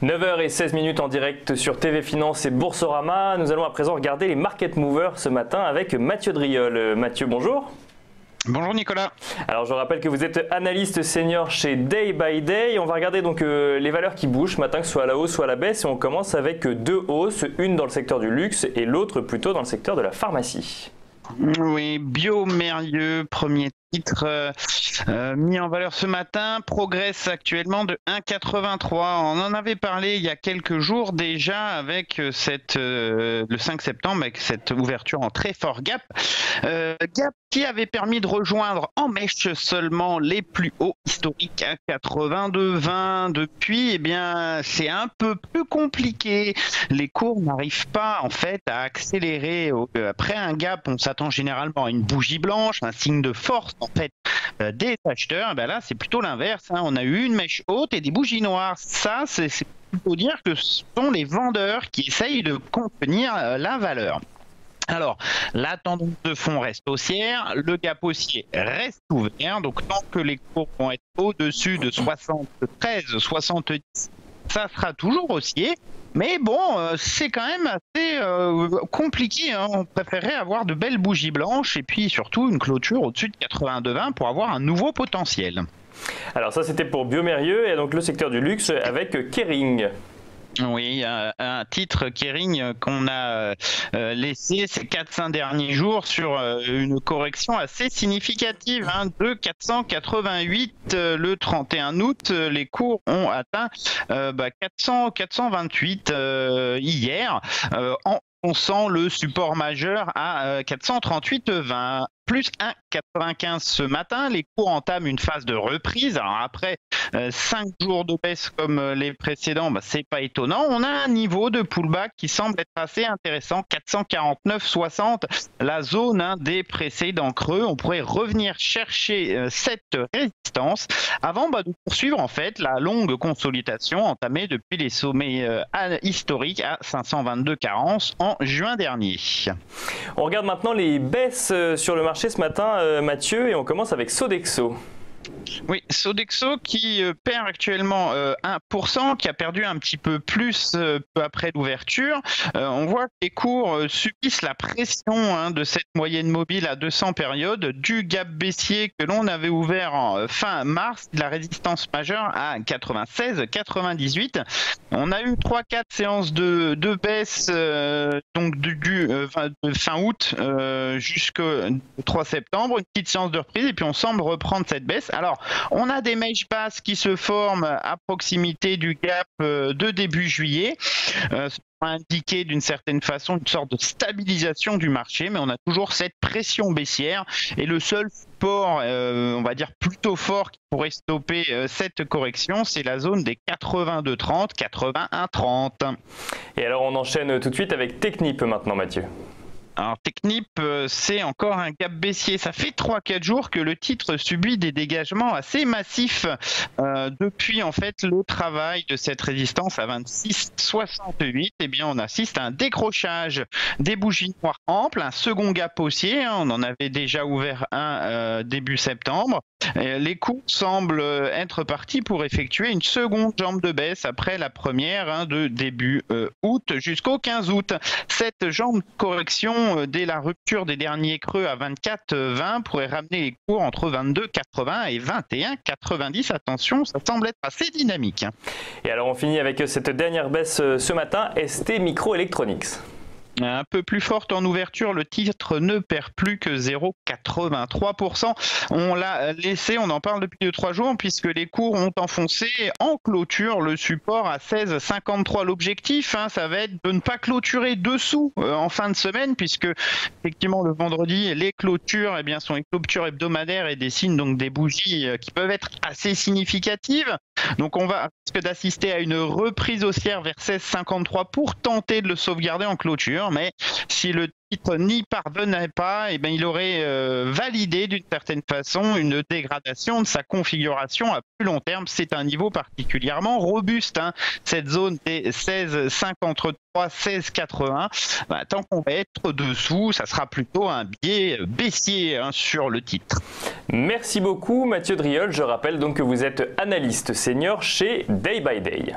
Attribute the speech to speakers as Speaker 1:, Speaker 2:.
Speaker 1: 9h16 en direct sur TV Finance et Boursorama. Nous allons à présent regarder les market movers ce matin avec Mathieu Driol. Mathieu, bonjour.
Speaker 2: Bonjour Nicolas.
Speaker 1: Alors je rappelle que vous êtes analyste senior chez Day by Day. On va regarder donc les valeurs qui bougent ce matin, que ce soit à la hausse ou à la baisse. Et on commence avec deux hausses, une dans le secteur du luxe et l'autre plutôt dans le secteur de la pharmacie.
Speaker 2: Oui, Biomérieux, premier titre mis en valeur ce matin, progresse actuellement de 1,83. On en avait parlé il y a quelques jours déjà avec le 5 septembre, avec cette ouverture en très fort gap. Gap qui avait permis de rejoindre en mèche seulement les plus hauts historiques à 82,20. Depuis, eh bien, c'est un peu plus compliqué. Les cours n'arrivent pas en fait à accélérer. Après un gap, on s'attend généralement à une bougie blanche, un signe de force en fait des acheteurs. Ben là, c'est plutôt l'inverse. On a eu une mèche haute et des bougies noires. Ça, c'est plutôt dire que ce sont les vendeurs qui essayent de contenir la valeur. Alors, la tendance de fond reste haussière, le gap haussier reste ouvert, donc tant que les cours vont être au-dessus de 73, 70, ça sera toujours haussier. Mais bon, c'est quand même assez compliqué. On préférerait avoir de belles bougies blanches et puis surtout une clôture au-dessus de 82,20 pour avoir un nouveau potentiel.
Speaker 1: Alors ça, c'était pour Biomérieux et donc le secteur du luxe avec Kering.
Speaker 2: Oui, un titre Kering qu'on a laissé ces 4-5 derniers jours sur une correction assez significative de 488 le 31 août. Les cours ont atteint 428 hier. On sent le support majeur à 438,20. Plus 1,95 ce matin. Les cours entament une phase de reprise. Alors après 5 jours de baisse comme les précédents, c'est pas étonnant. On a un niveau de pullback qui semble être assez intéressant. 449,60, la zone des précédents creux. On pourrait revenir chercher cette résistance avant de poursuivre en fait la longue consolidation entamée depuis les sommets historiques à 522,40 en juin dernier.
Speaker 1: On regarde maintenant les baisses sur le marché ce matin, Mathieu, et on commence avec Sodexo.
Speaker 2: Oui, Sodexo qui perd actuellement 1%, qui a perdu un petit peu plus peu après l'ouverture. On voit que les cours subissent la pression de cette moyenne mobile à 200 périodes, du gap baissier que l'on avait ouvert en fin mars, de la résistance majeure à 96,98. On a eu 3-4 séances de baisse donc de fin août jusqu'au 3 septembre, une petite séance de reprise et puis on semble reprendre cette baisse. Alors, on a des mèches basses qui se forment à proximité du gap de début juillet. Ça va indiquer d'une certaine façon une sorte de stabilisation du marché, mais on a toujours cette pression baissière. Et le seul support, on va dire plutôt fort, qui pourrait stopper cette correction, c'est la zone des 82,30, 81,30.
Speaker 1: Et alors, on enchaîne tout de suite avec Technip maintenant, Mathieu.
Speaker 2: Alors Technip, c'est encore un gap baissier. Ça fait 3-4 jours que le titre subit des dégagements assez massifs depuis en fait le travail de cette résistance à 26,68. Eh bien, on assiste à un décrochage des bougies noires amples, un second gap haussier. On en avait déjà ouvert un début septembre. Les cours semblent être partis pour effectuer une seconde jambe de baisse après la première de début août jusqu'au 15 août. Cette jambe de correction dès la rupture des derniers creux à 24,20 pourrait ramener les cours entre 22,80 et 21,90. Attention, ça semble être assez dynamique.
Speaker 1: Et alors on finit avec cette dernière baisse ce matin, ST Microelectronics.
Speaker 2: Un peu plus forte en ouverture, le titre ne perd plus que 0,83%. On l'a laissé, on en parle depuis 2-3 jours, puisque les cours ont enfoncé en clôture le support à 16,53. L'objectif, ça va être de ne pas clôturer dessous en fin de semaine, puisque effectivement le vendredi, les clôtures sont une clôture hebdomadaire et dessinent donc des bougies qui peuvent être assez significatives. Donc on va risque d'assister à une reprise haussière vers 16,53 pour tenter de le sauvegarder en clôture. Mais si le titre n'y parvenait pas, il aurait validé d'une certaine façon une dégradation de sa configuration à plus long terme. C'est un niveau particulièrement robuste. Cette zone des 16,53, 16,80. Tant qu'on va être dessous, ça sera plutôt un biais baissier sur le titre.
Speaker 1: Merci beaucoup Mathieu Driol. Je rappelle donc que vous êtes analyste senior chez Day by Day.